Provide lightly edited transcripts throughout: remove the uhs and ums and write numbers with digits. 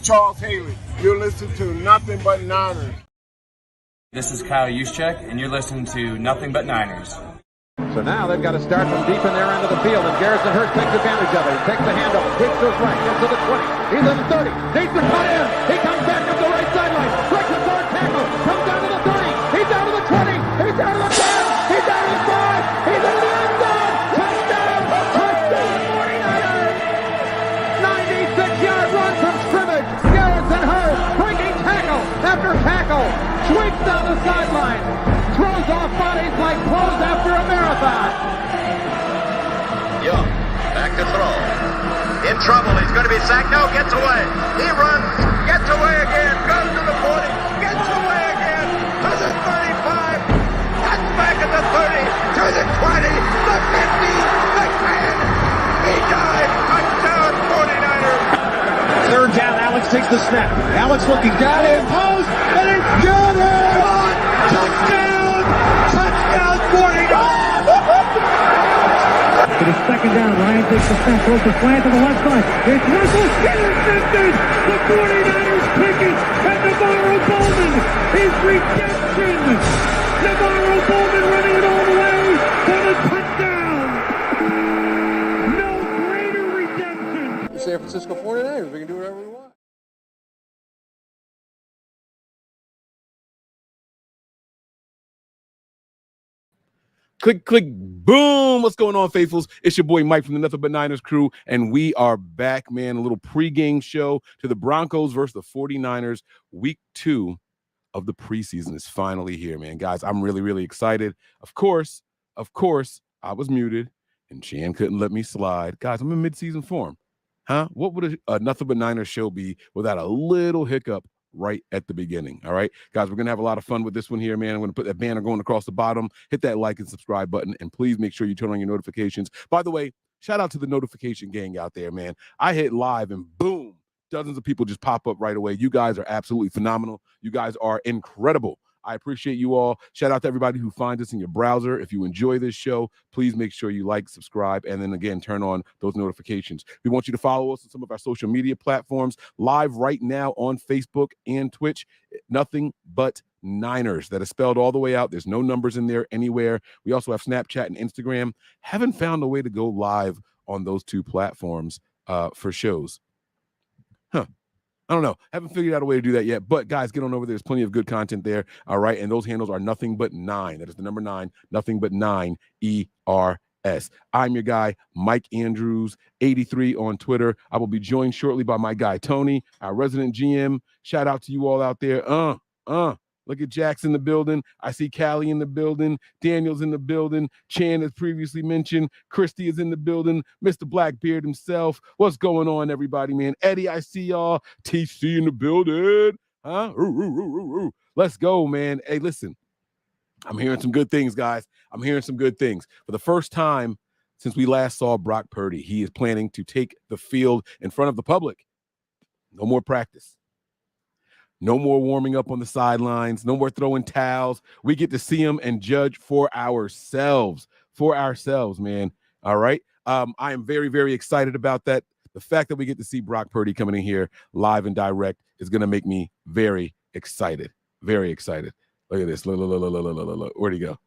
Charles Haley. You're listening to Nothing But Niners. This is Kyle Juszczyk, and you're listening to Nothing But Niners. So now they've got to start from deep in their end of the field, and Garrison Hurst takes advantage of it. He takes the handoff, takes to his right, gets to the 20. He's in the 30, needs to cut in. He comes back up the right sideline, breaks the third tackle, comes down to the 30. He's down to the 20. He's down to the 10. He's down to the 5. He's into the end zone. Touchdown! Touchdown! 49ers! 96-yard run from scrimmage. Garrison Hurst breaking tackle after tackle, sweeps down the sideline, throws off bodies like clothes after a marathon. Young, back to throw. In trouble, he's going to be sacked. No, gets away. He runs, gets away again, goes to the 40, gets away again, to the 35, cuts back at the 30, to the 20, the 50, the 10. He died. Touchdown, 49ers. Third down, Alex takes the snap. Alex looking down in post, and it's good. Touchdown! Touchdown, 49ers! It is second down. Ryan takes the snap, throws the slant to the left side. It's Russell, intercepted! The 49ers pick it, and Navarro Bowman is redemption! Navarro Bowman running it all the way for the touchdown! No greater redemption! The San Francisco 49ers, we can do whatever we want. Click, click, boom. What's going on, faithfuls? It's your boy Mike from the Nothing But Niners crew, and we are back, man. A little pregame show to the Broncos versus the 49ers. Week 2 of the preseason is finally here, man. Guys, I'm really, really excited. Of course, I was muted, and Chan couldn't let me slide. Guys, I'm in mid-season form. Huh? What would a Nothing But Niners show be without a little hiccup right at the beginning? All right, guys, we're gonna have a lot of fun with this one here, man. I'm gonna put that banner going across the bottom. Hit that like and subscribe button, and please make sure you turn on your notifications. By the way, shout out to the notification gang out there, man. I hit live and boom, dozens of people just pop up right away. You guys are absolutely phenomenal. You guys are incredible. I appreciate you all. Shout out to everybody who finds us in your browser. If you enjoy this show, please make sure you like, subscribe, and then again, turn on those notifications. We want you to follow us on some of our social media platforms, live right now on Facebook and Twitch. Nothing But Niners. That is spelled all the way out. There's no numbers in there anywhere. We also have Snapchat and Instagram. Haven't found a way to go live on those two platforms for shows. I don't know. Haven't figured out a way to do that yet. But, guys, get on over there. There's plenty of good content there. All right. And those handles are Nothing But 9. That is the number 9. Nothing But 9 ERS. I'm your guy, Mike Andrews, 83 on Twitter. I will be joined shortly by my guy, Tony, our resident GM. Shout out to you all out there. Look at Jack's in the building. I see Callie in the building. Daniel's in the building. Chan, as previously mentioned. Christy is in the building. Mr. Blackbeard himself. What's going on, everybody, man? Eddie, I see y'all. TC in the building. Huh? Let's go, man. Hey, listen. I'm hearing some good things, guys. I'm hearing some good things. For the first time since we last saw Brock Purdy, he is planning to take the field in front of the public. No more practice. No more warming up on the sidelines. No more throwing towels. We get to see him and judge for ourselves. Man. All right. I am very, very excited about that. The fact that we get to see Brock Purdy coming in here live and direct is going to make me very excited. Very excited. Look at this. Look. Where'd he go?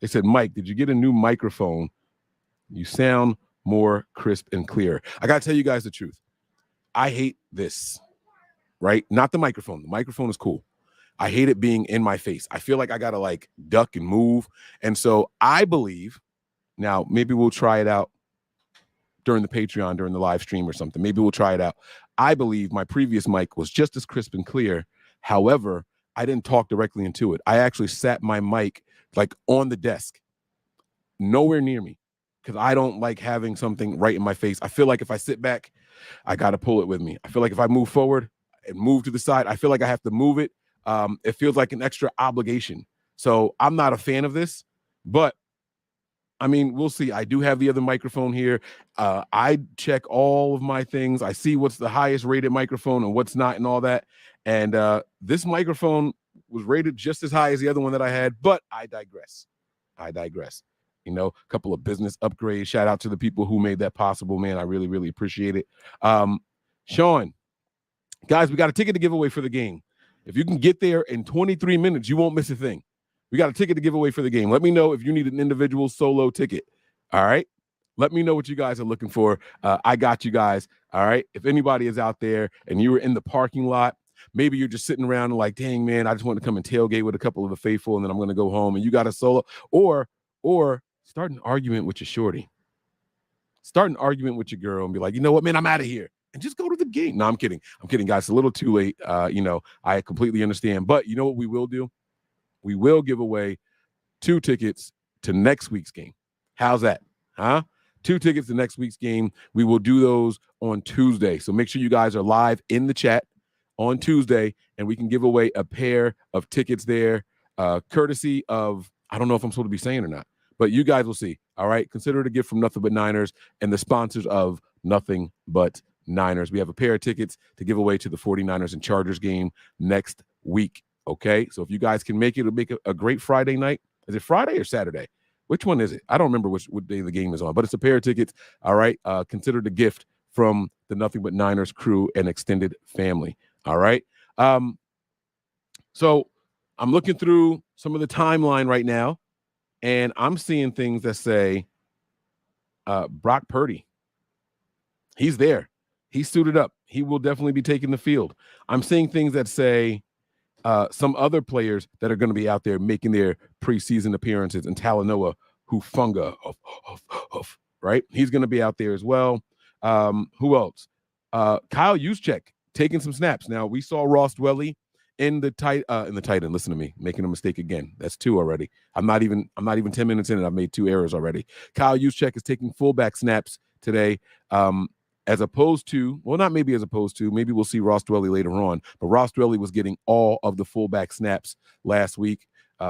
They said, Mike, did you get a new microphone? You sound more crisp and clear. I got to tell you guys the truth. I hate this, right? Not the microphone. The microphone is cool. I hate it being in my face. I feel like I got to like duck and move. And so I believe, now maybe we'll try it out during the Patreon, during the live stream or something. Maybe we'll try it out. I believe my previous mic was just as crisp and clear. However, I didn't talk directly into it. I actually sat my mic like on the desk, nowhere near me, because I don't like having something right in my face. I feel like if I sit back, I got to pull it with me. I feel like if I move forward and move to the side, I feel like I have to move it. It feels like an extra obligation. So I'm not a fan of this, but I mean, we'll see. I do have the other microphone here. I check all of my things. I see what's the highest rated microphone and what's not and all that. And this microphone was rated just as high as the other one that I had, but I digress. You know, a couple of business upgrades. Shout out to the people who made that possible, man. I really, really appreciate it. Sean, guys, we got a ticket to give away for the game. If you can get there in 23 minutes, you won't miss a thing. We got a ticket to give away for the game. Let me know if you need an individual solo ticket. All right? Let me know what you guys are looking for. I got you guys. All right? If anybody is out there and you were in the parking lot, maybe you're just sitting around and like, dang, man, I just want to come and tailgate with a couple of the faithful, and then I'm going to go home, and you got a solo. Or start an argument with your shorty. Start an argument with your girl and be like, you know what, man, I'm out of here. And just go to the game. No, I'm kidding. I'm kidding, guys. It's a little too late. I completely understand. But you know what we will do? We will give away 2 tickets to next week's game. How's that? Huh? 2 tickets to next week's game. We will do those on Tuesday. So make sure you guys are live in the chat on Tuesday, and we can give away a pair of tickets there, courtesy of, I don't know if I'm supposed to be saying or not, but you guys will see. All right? Consider it a gift from Nothing But Niners and the sponsors of Nothing But Niners. We have a pair of tickets to give away to the 49ers and Chargers game next week. Okay? So if you guys can make it, it'll make a great Friday night. Is it Friday or Saturday? Which one is it? I don't remember what day the game is on, but it's a pair of tickets. All right. Consider it a gift from the Nothing But Niners crew and extended family. All right. So I'm looking through some of the timeline right now, and I'm seeing things that say Brock Purdy. He's there. He's suited up. He will definitely be taking the field. I'm seeing things that say some other players that are going to be out there making their preseason appearances, and Talanoa Hufanga, right? He's going to be out there as well. Who else? Kyle Juszczyk taking some snaps. Now, we saw Ross Dwelly in the tight end. Listen to me, making a mistake again. That's 2 already. I'm not even 10 minutes in, and I've made 2 errors already. Kyle Juszczyk is taking fullback snaps today. As opposed to, well, not maybe as opposed to, maybe we'll see Ross Dwelly later on, but Ross Dwelly was getting all of the fullback snaps last week.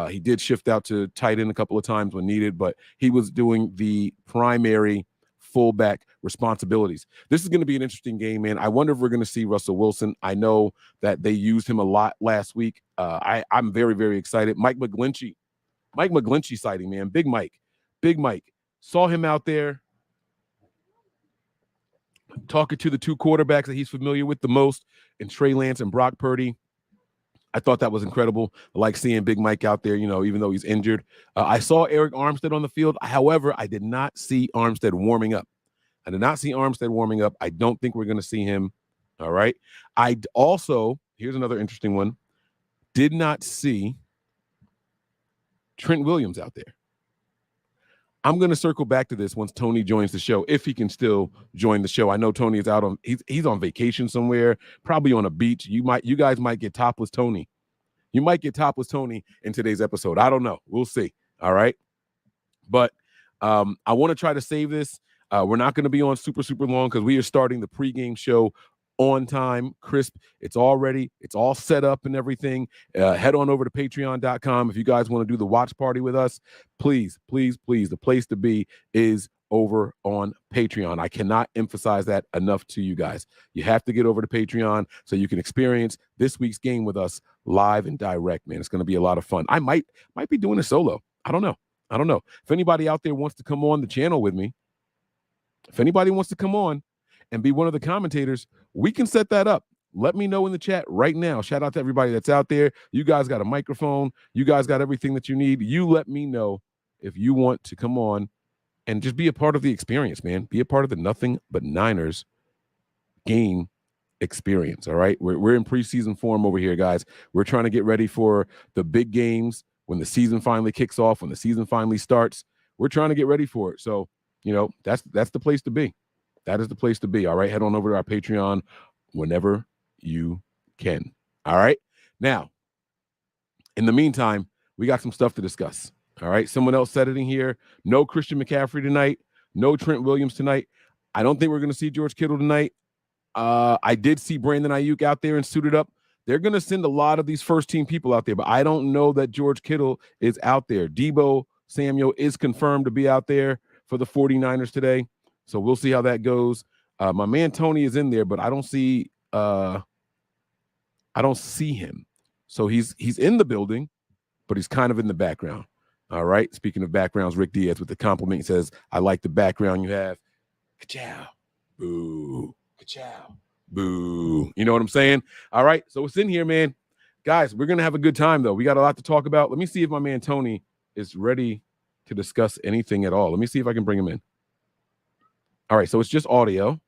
He did shift out to tight end a couple of times when needed, but he was doing the primary fullback responsibilities. This is going to be an interesting game, man. I wonder if we're going to see Russell Wilson. I know that they used him a lot last week. I'm very, very excited. Mike McGlinchey sighting, man. Big Mike. Saw him out there talking to the 2 quarterbacks that he's familiar with the most, in Trey Lance and Brock Purdy. I thought that was incredible. I like seeing Big Mike out there, even though he's injured. I saw Eric Armstead on the field. However, I did not see Armstead warming up. I don't think we're going to see him. All right. I also, here's another interesting one, did not see Trent Williams out there. I'm going to circle back to this once Tony joins the show, if he can still join the show. I know Tony is out on he's on vacation somewhere, probably on a beach. You guys might get topless Tony. You might get topless Tony in today's episode. I don't know. We'll see. All right. But I want to try to save this. We're not going to be on super, super long because we are starting the pregame show on time, crisp. It's all ready. It's all set up and everything. Head on over to patreon.com. If you guys want to do the watch party with us, please, please, please, the place to be is over on Patreon. I cannot emphasize that enough to you guys. You have to get over to Patreon so you can experience this week's game with us live and direct, man. It's going to be a lot of fun. I might be doing a solo. I don't know. If anybody out there wants to come on the channel with me, if anybody wants to come on and be one of the commentators, we can set that up. Let me know in the chat right now. Shout out to everybody that's out there. You guys got a microphone. You guys got everything that you need. You let me know if you want to come on and just be a part of the experience, man. Be a part of the Nothing But Niners game experience, all right? We're in preseason form over here, guys. We're trying to get ready for the big games when the season finally kicks off, when the season finally starts. We're trying to get ready for it. So, that's the place to be. That is the place to be, all right? Head on over to our Patreon whenever you can, all right? Now, in the meantime, we got some stuff to discuss, all right? Someone else said it in here. No Christian McCaffrey tonight. No Trent Williams tonight. I don't think we're going to see George Kittle tonight. I did see Brandon Ayuk out there and suited up. They're going to send a lot of these first-team people out there, but I don't know that George Kittle is out there. Deebo Samuel is confirmed to be out there for the 49ers today. So we'll see how that goes. My man Tony is in there, but I don't see him. So he's in the building, but he's kind of in the background. All right. Speaking of backgrounds, Rick Diaz with the compliment says, "I like the background you have." Ka-chow. Boo. Ka-chow. Boo. You know what I'm saying? All right. So it's in here, man. Guys, we're going to have a good time, though. We got a lot to talk about. Let me see if my man Tony is ready to discuss anything at all. Let me see if I can bring him in. All right. So it's just audio.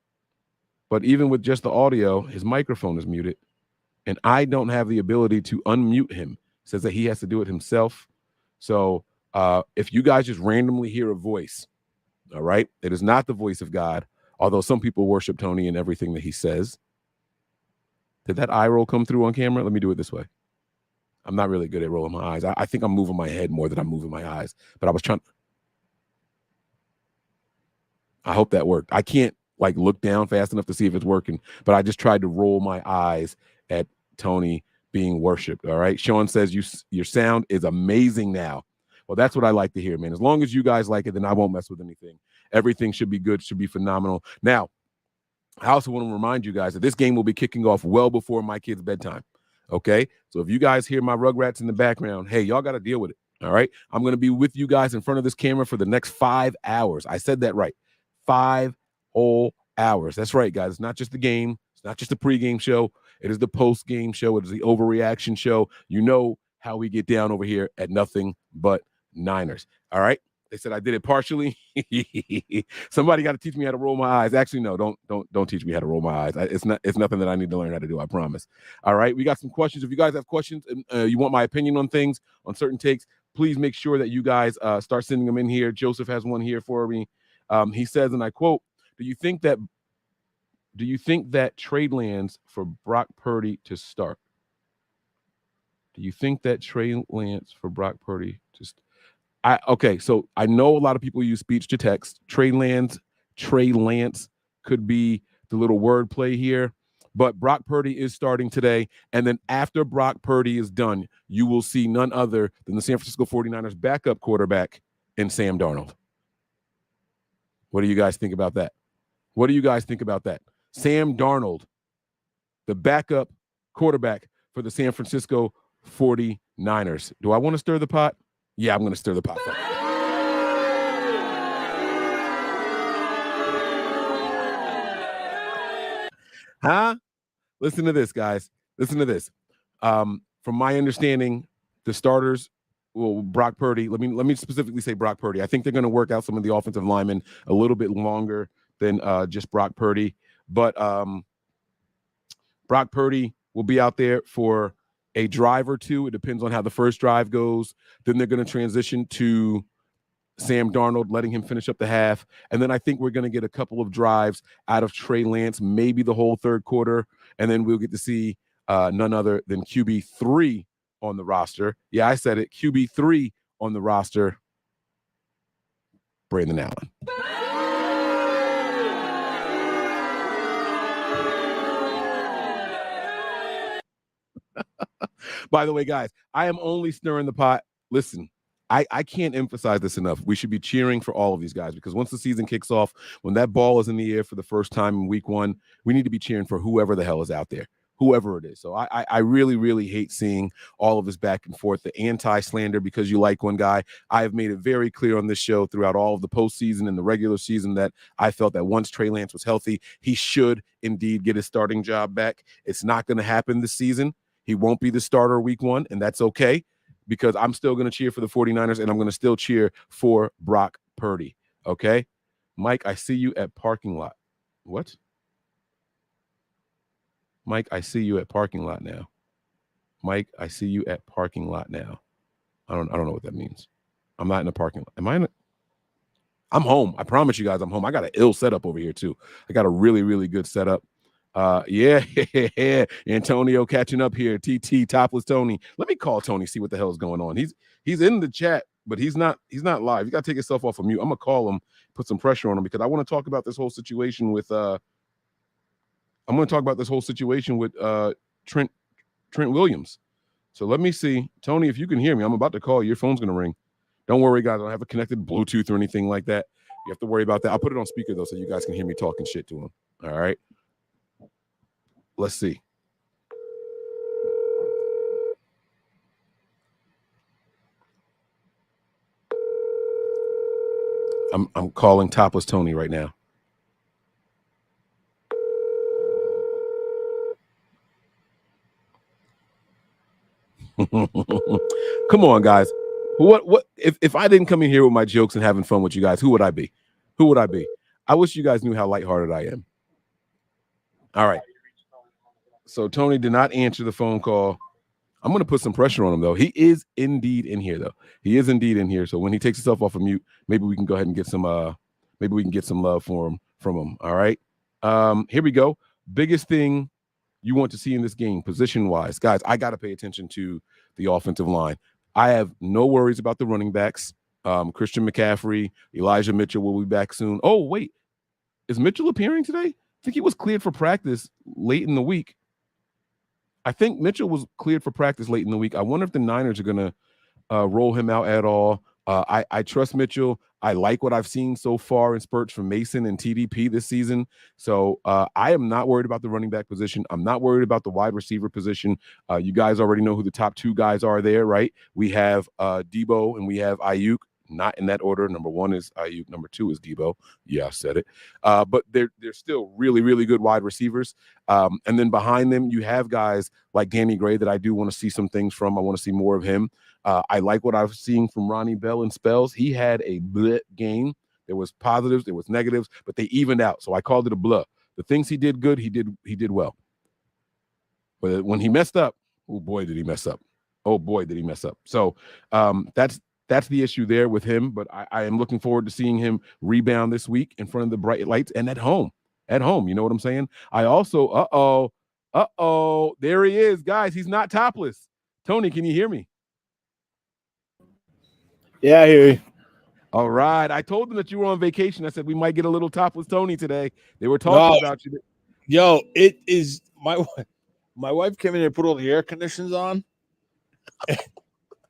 But even with just the audio, his microphone is muted. And I don't have the ability to unmute him. It says that he has to do it himself. So if you guys just randomly hear a voice, all right, it is not the voice of God, although some people worship Tony and everything that he says. Did that eye roll come through on camera? Let me do it this way. I'm not really good at rolling my eyes. I think I'm moving my head more than I'm moving my eyes. But I was trying. I hope that worked. I can't like look down fast enough to see if it's working, but I just tried to roll my eyes at Tony being worshipped. All right. Sean says your sound is amazing now. Well, that's what I like to hear, man. As long as you guys like it, then I won't mess with anything. Everything should be good, should be phenomenal. Now, I also want to remind you guys that this game will be kicking off well before my kids' bedtime. Okay. So if you guys hear my Rugrats in the background, hey, y'all got to deal with it. All right. I'm going to be with you guys in front of this camera for the next 5 hours. I said that right. 5 whole hours. That's right, guys. It's not just the game. It's not just the pregame show. It is the post-game show. It is the overreaction show. You know how we get down over here at Nothing But Niners. All right. They said I did it partially. Somebody got to teach me how to roll my eyes. Actually, no, don't teach me how to roll my eyes. It's nothing that I need to learn how to do. I promise. All right. We got some questions. If you guys have questions and you want my opinion on things, on certain takes, please make sure that you guys start sending them in here. Joseph has one here for me. He says, and I quote, do you think that trade lands for Brock Purdy to start? Do you think that trade lands for Brock Purdy to start? Okay, so I know a lot of people use speech to text. Trey Lance could be the little wordplay here, but Brock Purdy is starting today. And then after Brock Purdy is done, you will see none other than the San Francisco 49ers backup quarterback in Sam Darnold. What do you guys think about that? What do you guys think about that? Sam Darnold, the backup quarterback for the San Francisco 49ers. Do I want to stir the pot? Yeah, I'm going to stir the pot. Huh? Listen to this, guys. Listen to this. From my understanding, the starters, well, Brock Purdy, let me specifically say Brock Purdy. I think they're going to work out some of the offensive linemen a little bit longer than just Brock Purdy. But Brock Purdy will be out there for a drive or two. It depends on how the first drive goes. Then they're going to transition to Sam Darnold, letting him finish up the half. And then I think we're going to get a couple of drives out of Trey Lance, maybe the whole third quarter. And then we'll get to see none other than QB3 on the roster. Yeah, I said it. QB3 on the roster, Brandon Allen. By the way, guys, I am only stirring the pot. Listen, I can't emphasize this enough. We should be cheering for all of these guys because once the season kicks off, when that ball is in the air for the first time in week 1, we need to be cheering for whoever the hell is out there, whoever it is. So I really, really hate seeing all of this back and forth, the anti-slander because you like one guy. I have made it very clear on this show throughout all of the postseason and the regular season that I felt that once Trey Lance was healthy, he should indeed get his starting job back. It's not going to happen this season. He won't be the starter week 1, and that's okay because I'm still going to cheer for the 49ers, and I'm going to still cheer for Brock Purdy, okay? Mike, I see you at parking lot. What? Mike, I see you at parking lot now. Mike, I see you at parking lot now. I don't know what that means. I'm not in a parking lot. Am I in a... I'm home. I promise you guys I'm home. I got an ill setup over here, too. I got a really, really good setup. Yeah, Antonio catching up here. TT Topless Tony. Let me call Tony, see what the hell is going on. He's in the chat, but he's not live. You got to take yourself off of mute. I'm gonna call him, put some pressure on him because I want to talk about this whole situation with Trent Williams. So let me see, Tony, if you can hear me. I'm about to call you. Your phone's gonna ring. Don't worry, guys. I don't have a connected Bluetooth or anything like that. You have to worry about that. I'll put it on speaker though, so you guys can hear me talking shit to him. All right. Let's see. I'm calling Topless Tony right now. Come on, guys. What if I didn't come in here with my jokes and having fun with you guys, who would I be? Who would I be? I wish you guys knew how lighthearted I am. All right. So Tony did not answer the phone call. I'm going to put some pressure on him, though. He is indeed in here, though. He is indeed in here. So when he takes himself off of mute, maybe we can go ahead and get some love from him. All right. Here we go. Biggest thing you want to see in this game, position-wise. Guys, I got to pay attention to the offensive line. I have no worries about the running backs. Christian McCaffrey, Elijah Mitchell will be back soon. Oh, wait. Is Mitchell appearing today? I think he was cleared for practice late in the week. I think Mitchell was cleared for practice late in the week. I wonder if the Niners are going to roll him out at all. I trust Mitchell. I like what I've seen so far in spurts from Mason and TDP this season. So I am not worried about the running back position. I'm not worried about the wide receiver position. You guys already know who the top two guys are there, right? We have Debo and we have Ayuk. Not in that order. Number one is Ayuk. Number two is Debo. Yeah, I said it. But they're still really, really good wide receivers. And then behind them, you have guys like Danny Gray that I do want to see some things from. I want to see more of him. I like what I've seen from Ronnie Bell in spells. He had a bleh game. There was positives, there was negatives, but they evened out. So I called it a bleh. The things he did good, he did well. But when he messed up, oh boy, did he mess up. Oh boy, did he mess up. So that's the issue there with him. But I am looking forward to seeing him rebound this week in front of the bright lights and at home. At home, you know what I'm saying? I also, there he is, guys. He's not topless. Tony, can you hear me? Yeah, I hear you. All right. I told them that you were on vacation. I said we might get a little topless Tony today. They were talking about you. Yo, it is my wife came in and put all the air conditions on.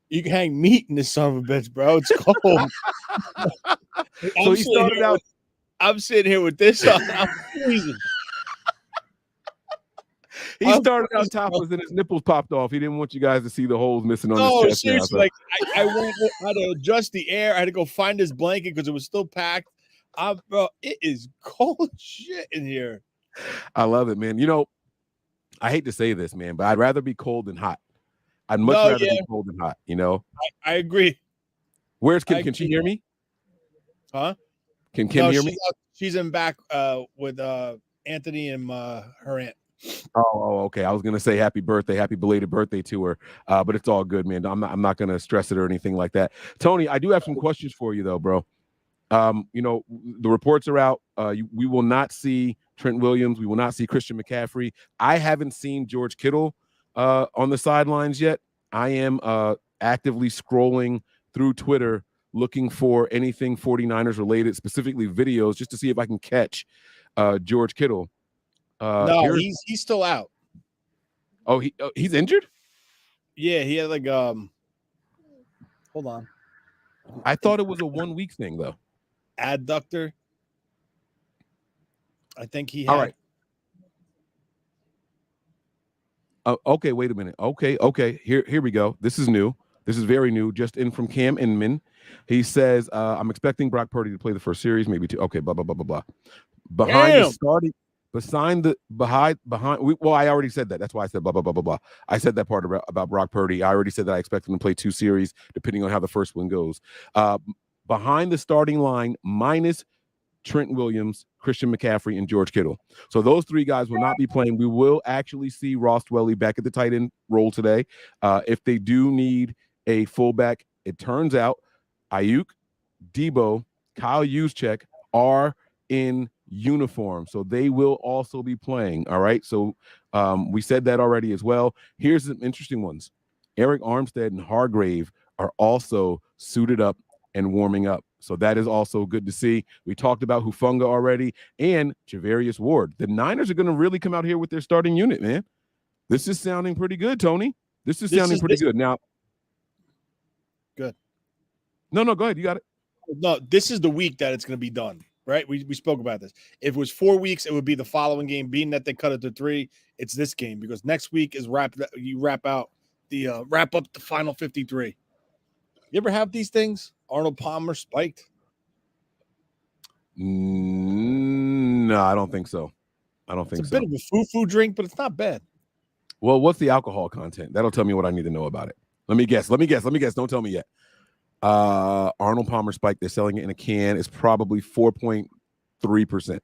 You can hang meat in this son of a bitch, bro. It's cold. So he started out. I'm sitting here with this on. I'm freezing. He started out topless and his nipples popped off. He didn't want you guys to see the holes missing on his chest. Seriously, like I had to adjust the air. I had to go find this blanket because it was still packed. Bro, it is cold shit in here. I love it, man. You know, I hate to say this, man, but I'd rather be cold than hot. I'd much rather be cold than hot, you know? I agree. Where's Kim? Can she hear me? Huh? Can Kim hear me? She's in back with Anthony and her aunt. Oh, okay. I was gonna say happy belated birthday to her, but it's all good, man. I'm not gonna stress it or anything like that. Tony, I do have some questions for you though, bro. You know, the reports are out. We will not see Trent Williams. We will not see Christian McCaffrey. I haven't seen George Kittle on the sidelines yet. I am actively scrolling through Twitter looking for anything 49ers related, specifically videos, just to see if I can catch George Kittle. No, he's still out. Oh, he's injured? Yeah, he had like hold on. I thought it was a 1 week thing though. Adductor. I think he had. All right. Okay, wait a minute. Okay. Here we go. This is new. This is very new. Just in from Cam Inman. He says, I'm expecting Brock Purdy to play the first series, maybe two. Okay, blah, blah, blah, blah, blah. Behind the starting, I already said that. That's why I said blah, blah, blah, blah, blah. I said that part about Brock Purdy. I already said that I expect him to play 2 series, depending on how the first one goes. Behind the starting line, minus Trent Williams, Christian McCaffrey, and George Kittle. So those 3 guys will not be playing. We will actually see Ross Dwelley back at the tight end role today. If they do need a fullback, it turns out Ayuk, Debo, Kyle Juszczyk are in uniform. So they will also be playing. All right. So we said that already as well. Here's some interesting ones. Eric Armstead and Hargrave are also suited up and warming up. So that is also good to see. We talked about Hufanga already and Javarius Ward. The Niners are going to really come out here with their starting unit, man. This is sounding pretty good, Tony. This is sounding pretty good. Now, good. No, go ahead. You got it. No, this is the week that it's going to be done, right? We spoke about this. If it was 4 weeks, it would be the following game. Being that they cut it to 3, it's this game because next week is wrap up the final 53. You ever have these things? Arnold Palmer spiked? No, I don't think so. It's a bit of a foo-foo drink, but it's not bad. Well, what's the alcohol content? That'll tell me what I need to know about it. Let me guess. Don't tell me yet. Arnold Palmer Spike, they're selling it in a can. It's probably 4.3%.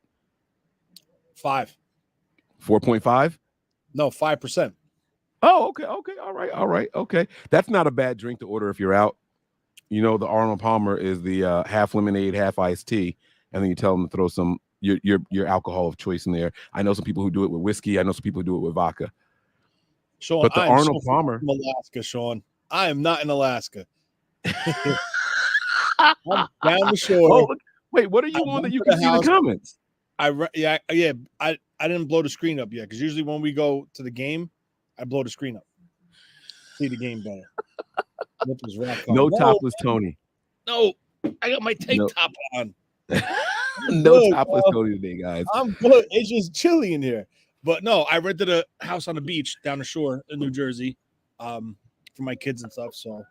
5. 4.5? No, 5%. Oh, okay. All right. Okay. That's not a bad drink to order if you're out. You know, the Arnold Palmer is the half lemonade, half iced tea, and then you tell them to throw some your alcohol of choice in there. I know some people who do it with whiskey. I know some people who do it with vodka. Sean, But the I'm Arnold so Palmer from Alaska, Sean. I am not in Alaska. I'm down the shore. Oh, wait, what are you on that you can see the comments? I didn't blow the screen up yet because usually when we go to the game, I blow the screen up. See the game better. No topless Tony. No, I got my tank top on. No topless Tony today, guys. I'm good. It's just chilly in here. But no, I rented a house on the beach down the shore in New Jersey for my kids and stuff. So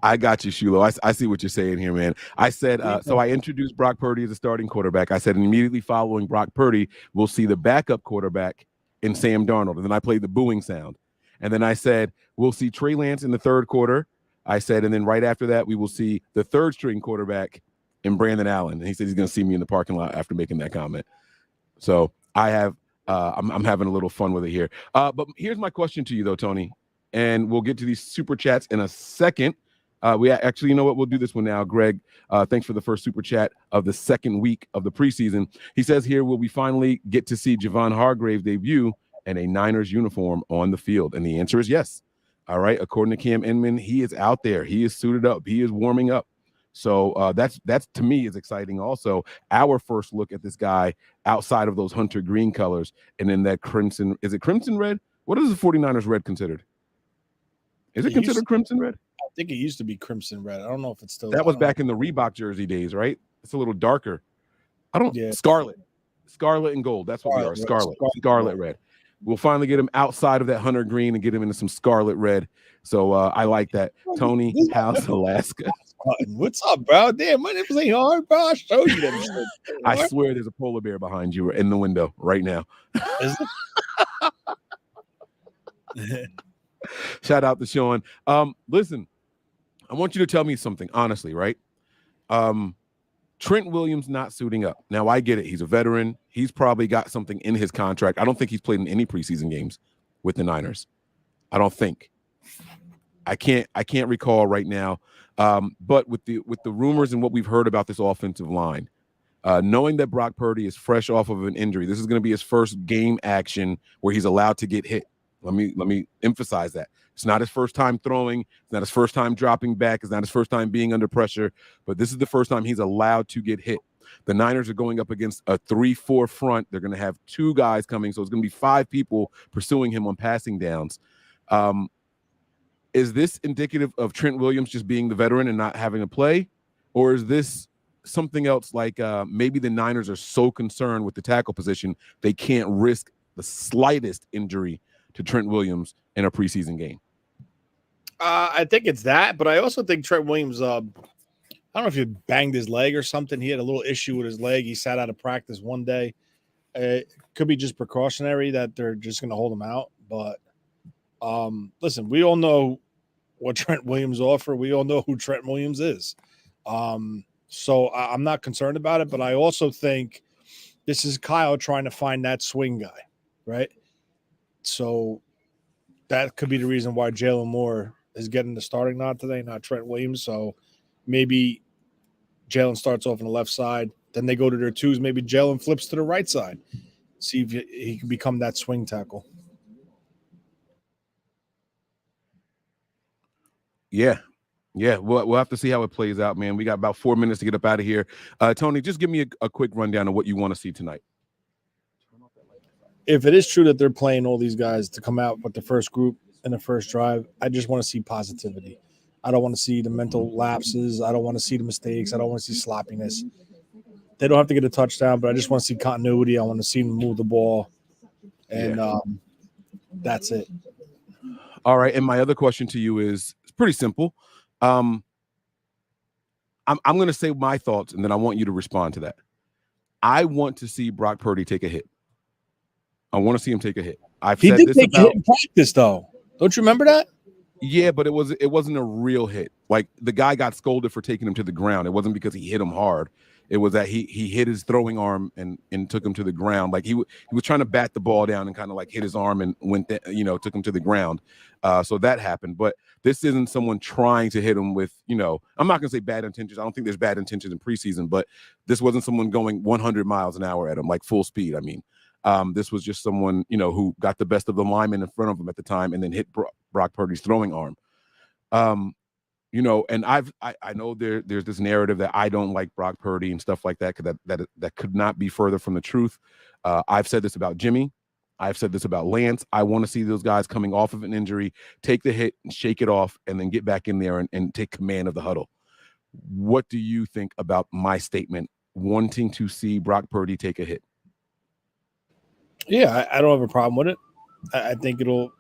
I got you, Shulo. I see what you're saying here, man. I said, so I introduced Brock Purdy as a starting quarterback. I said, and immediately following Brock Purdy, we'll see the backup quarterback in Sam Darnold. And then I played the booing sound. And then I said, we'll see Trey Lance in the third quarter. I said, and then right after that, we will see the third string quarterback in Brandon Allen. And he said he's going to see me in the parking lot after making that comment. So I have, I'm having a little fun with it here. But here's my question to you, though, Tony. And we'll get to these super chats in a second. We actually, you know what? We'll do this one now. Greg, thanks for the first super chat of the second week of the preseason. He says here, will we finally get to see Javon Hargrave debut in a Niners uniform on the field? And the answer is yes. All right. According to Cam Inman, he is out there. He is suited up. He is warming up. So that's to me is exciting. Also, our first look at this guy outside of those hunter green colors and then that crimson. Is it crimson red? What is the 49ers red considered? Is it considered crimson red? I think it used to be crimson red. I don't know if it's still. That was back in the Reebok jersey days, right? It's a little darker. Scarlet and gold. That's what we are. Scarlet red. We'll finally get him outside of that hunter green and get him into some scarlet red. So I like that. Tony House, Alaska. What's up, bro? Damn, my nipples ain't hard, bro. I'll show you that. I swear there's a polar bear behind you in the window right now. Is it? Shout out to Sean. Listen, I want you to tell me something, honestly, right? Trent Williams not suiting up. Now, I get it. He's a veteran. He's probably got something in his contract. I don't think he's played in any preseason games with the Niners. I don't think. I can't recall right now. But with the rumors and what we've heard about this offensive line, knowing that Brock Purdy is fresh off of an injury, this is going to be his first game action where he's allowed to get hit. Let me emphasize that. It's not his first time throwing. It's not his first time dropping back. It's not his first time being under pressure. But this is the first time he's allowed to get hit. The Niners are going up against a 3-4 front. They're going to have 2 guys coming. So it's going to be 5 people pursuing him on passing downs. Is this indicative of Trent Williams just being the veteran and not having to play? Or is this something else like maybe the Niners are so concerned with the tackle position they can't risk the slightest injury to Trent Williams in a preseason game? I think it's that, but I also think Trent Williams, I don't know if he banged his leg or something. He had a little issue with his leg. He sat out of practice one day. It could be just precautionary that they're just going to hold him out. But listen, we all know what Trent Williams offer. We all know who Trent Williams is. So I'm not concerned about it, but I also think this is Kyle trying to find that swing guy, right? So that could be the reason why Jalen Moore is getting the starting nod today, not Trent Williams. So maybe Jalen starts off on the left side. Then they go to their twos. Maybe Jalen flips to the right side. See if he can become that swing tackle. Yeah. We'll have to see how it plays out, man. We got about 4 minutes to get up out of here. Tony, just give me a quick rundown of what you want to see tonight. If it is true that they're playing all these guys to come out with the first group in the first drive, I just want to see positivity. I don't want to see the mental lapses. I don't want to see the mistakes. I don't want to see sloppiness. They don't have to get a touchdown, but I just want to see continuity. I want to see them move the ball. And that's it. All right. And my other question to you is pretty simple. I'm going to say my thoughts, and then I want you to respond to that. I want to see Brock Purdy take a hit. I want to see him take a hit. He did take a hit in practice, though. Don't you remember that? Yeah, but it wasn't a real hit. Like the guy got scolded for taking him to the ground. It wasn't because he hit him hard. It was that he hit his throwing arm and took him to the ground. Like he was trying to bat the ball down and kind of like hit his arm and took him to the ground. So that happened. But this isn't someone trying to hit him with, I'm not gonna say bad intentions. I don't think there's bad intentions in preseason, but this wasn't someone going 100 miles an hour at him, like full speed. I mean, this was just someone, who got the best of the lineman in front of him at the time and then hit Brock Purdy's throwing arm. And I know there's this narrative that I don't like Brock Purdy and stuff like that, because that could not be further from the truth. I've said this about Jimmy. I've said this about Lance. I want to see those guys coming off of an injury, take the hit and shake it off, and then get back in there and take command of the huddle. What do you think about my statement, wanting to see Brock Purdy take a hit? Yeah, I don't have a problem with it. I think it'll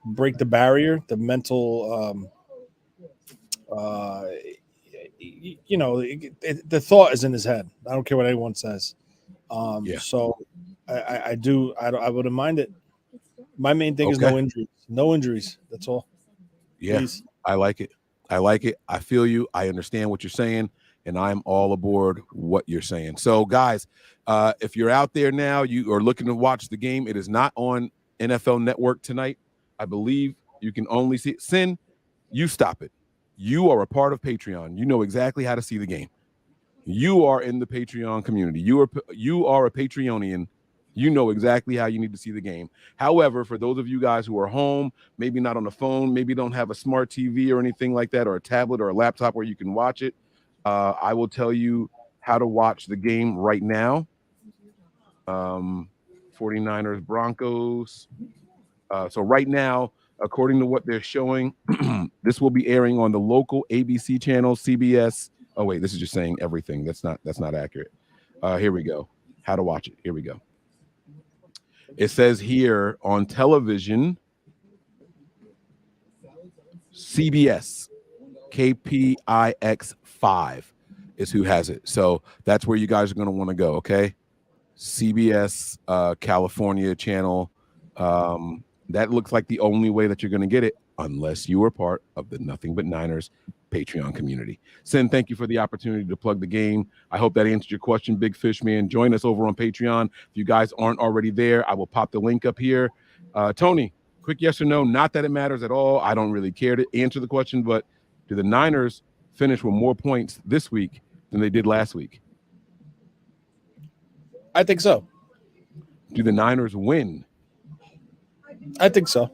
break the barrier, the mental the thought is in his head. I don't care what anyone says. So I wouldn't mind it. My main thing is no injuries. That's all. Yeah. Please. I like it. I feel you. I understand what you're saying, and I'm all aboard what you're saying. So guys, if you're out there now, you are looking to watch the game. It is not on NFL Network tonight. I believe you can only see it. Sin, you stop it. You are a part of Patreon. You know exactly how to see the game. You are in the Patreon community. You are a Patreonian. You know exactly how you need to see the game. However, for those of you guys who are home, maybe not on the phone, maybe don't have a smart TV or anything like that, or a tablet or a laptop where you can watch it, I will tell you how to watch the game right now. 49ers Broncos. So right now, according to what they're showing, this will be airing on the local ABC channel, CBS. Oh wait, this is just saying everything. That's not accurate. Here we go. How to watch it. Here we go. It says here on television, CBS, KPIX5 is who has it. So that's where you guys are going to want to go. Okay. CBS, California channel. That looks like the only way that you're going to get it, unless you are part of the Nothing But Niners Patreon community. Sin, thank you for the opportunity to plug the game. I hope that answered your question, Big Fish Man. Join us over on Patreon. If you guys aren't already there, I will pop the link up here. Tony, quick yes or no, not that it matters at all. I don't really care to answer the question, but do the Niners finish with more points this week than they did last week? I think so. Do the Niners win? I think so.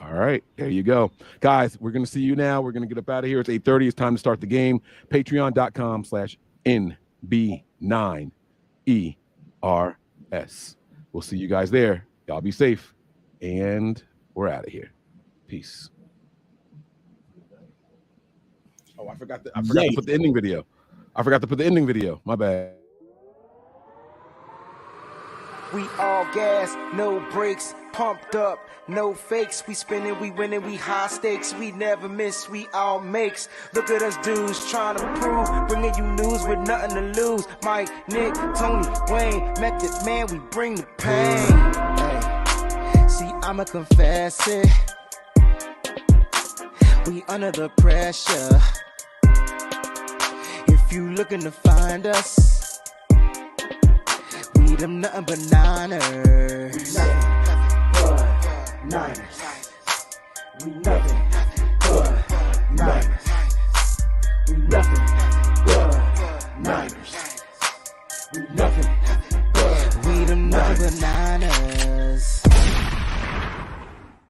All right, there you go. Guys, we're going to see you now. We're going to get up out of here. It's 8:30. It's time to start the game. Patreon.com/NB9ERS. We'll see you guys there. Y'all be safe. And we're out of here. Peace. Oh, I forgot to put the ending video. My bad. We all gas, no brakes, pumped up, no fakes. We spinning, we winning, we high stakes. We never miss, we all makes. Look at us dudes trying to prove, bringing you news with nothing to lose. Mike, Nick, Tony, Wayne, Method Man, we bring the pain. Hey. See, I'ma confess it. We under the pressure. If you looking to find us, them nothing but Niners. Nothing but Niners. We nothing